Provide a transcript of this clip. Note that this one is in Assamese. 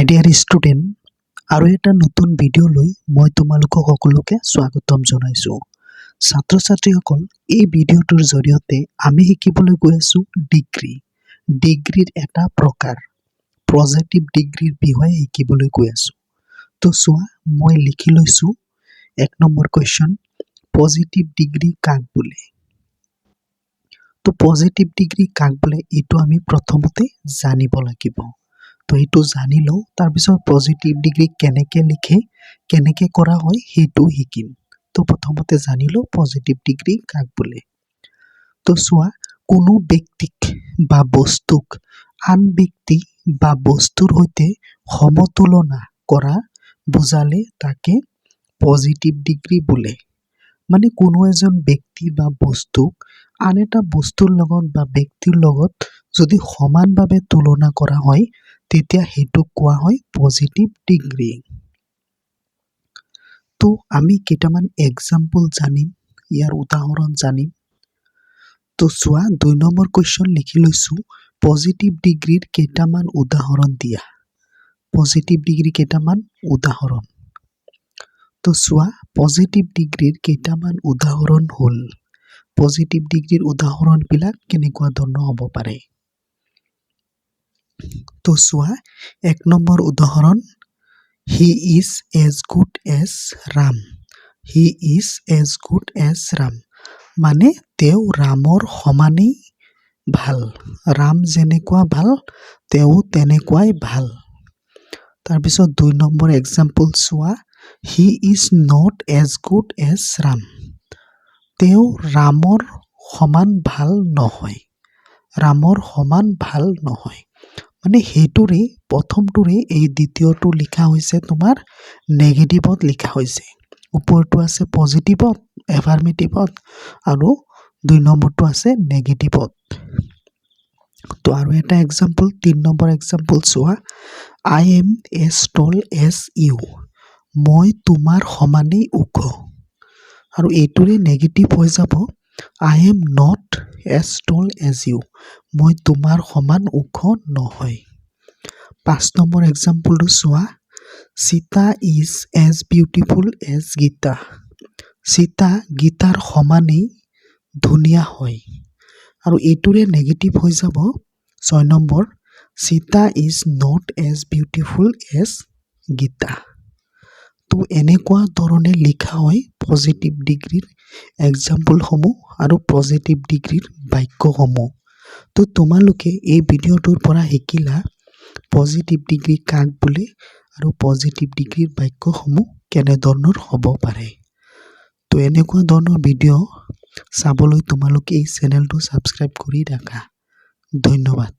মাই ডিয়াৰ ষ্টুডেণ্ট, আৰু এটা নতুন ভিডিঅ'লৈ মই তোমালোকক সকলোকে স্বাগতম জনাইছোঁ। ছাত্ৰ ছাত্ৰীসকল, এই ভিডিঅ'টোৰ জৰিয়তে আমি শিকিবলৈ গৈ আছোঁ ডিগ্ৰীৰ এটা প্ৰকাৰ পজিটিভ ডিগ্ৰীৰ বিষয়ে শিকিবলৈ গৈ আছোঁ। তো চোৱা, মই লিখি লৈছোঁ 1 নম্বৰ কুৱেশ্যন, পজিটিভ ডিগ্ৰী কাক বোলে? তো পজিটিভ ডিগ্ৰী কাক বোলে এইটো আমি প্ৰথমতে জানিব লাগিব। তো এইটো জানি লওঁ, তাৰপিছত পজিটিভ ডিগ্ৰী কেনেকৈ লিখে, কেনেকৈ কৰা হয় সেইটো শিকিম। তো প্ৰথমতে জানি লওঁ পজিটিভ ডিগ্ৰী কাক বোলে। তো চোৱা, কোনো ব্যক্তিক বা বস্তুক আন ব্যক্তি বা বস্তুৰ সৈতে সমতুলনা কৰা বুজালে তাকে পজিটিভ ডিগ্ৰী বোলে। মানে কোনো এজন ব্যক্তি বা বস্তুক আন এটা বস্তুৰ লগত বা ব্যক্তিৰ লগত যদি সমানভাৱে তুলনা কৰা হয় তেতিয়া সেইটোক কোৱা হয় পজিটিভ ডিগ্ৰী। তো আমি কেইটামান এক্সাম্পল জানিম, ইয়াৰ উদাহৰণ জানিম। তো চোৱা, 2 নম্বৰ কুৱেশ্যন লিখি লৈছোঁ, পজিটিভ ডিগ্ৰীৰ কেইটামান উদাহৰণ দিয়া। পজিটিভ ডিগ্ৰী কেইটামান উদাহৰণ। তো চোৱা, পজিটিভ ডিগ্ৰীৰ কেইটামান উদাহৰণ হ'ল, পজিটিভ ডিগ্ৰীৰ উদাহৰণবিলাক কেনেকুৱা ধৰণৰ হ'ব পাৰে। তো চোৱা, 1 নম্বৰ উদাহৰণ, he is as good as Ram. He is as good as Ram, মানে তেওঁ ৰামৰ সমানেই ভাল। ৰাম যেনেকুৱা ভাল তেওঁ তেনেকুৱাই ভাল। তাৰপিছত 2 নম্বৰ এক্সাম্পল চোৱা, he is not as good as Ram. তেওঁ ৰামৰ সমান ভাল নহয়। ৰামৰ সমান ভাল নহয়, মানে সেইটোৰে প্ৰথমটোৰে এই দ্বিতীয়টো লিখা হৈছে তোমাৰ নেগেটিভত লিখা হৈছে। ওপৰটো আছে পজিটিভত, এফাৰ্মেটিভত, আৰু 2 নম্বৰটো আছে নেগেটিভত। তো আৰু এটা এক্সাম্পল, 3 নম্বৰ এক্সাম্পল চোৱা, I am as tall as you. মই তোমাৰ সমানেই ওখ। আৰু এইটোৰে নেগেটিভ হৈ যাব, I am not as tall as you. মই তোমাৰ সমান ওখ নহয়। 5 নম্বৰ এক্সাম্পলটো চোৱা, Sita is as beautiful as Gita. Sita গীতাৰ সমানেই ধুনীয়া হয়। আৰু এইটোৰে নেগেটিভ হৈ যাব 6 number, Sita is not as beautiful as Gita. তো এনেকুৱা ধৰণে লিখা হয় পজিটিভ ডিগ্ৰীৰ এক্সাম্পলসমূহ আৰু পজিটিভ ডিগ্ৰীৰ বাক্যসমূহ। তো তোমালোকে এই ভিডিঅ'টোৰ পৰা শিকিলা পজিটিভ ডিগ্ৰী কাক বোলে আৰু পজিটিভ ডিগ্ৰীৰ বাক্যসমূহ কেনেধৰণৰ হ'ব পাৰে। তো এনেকুৱা ধৰণৰ ভিডিঅ' চাবলৈ তোমালোকে এই চেনেলটো ছাবস্ক্ৰাইব কৰি ৰাখা। ধন্যবাদ।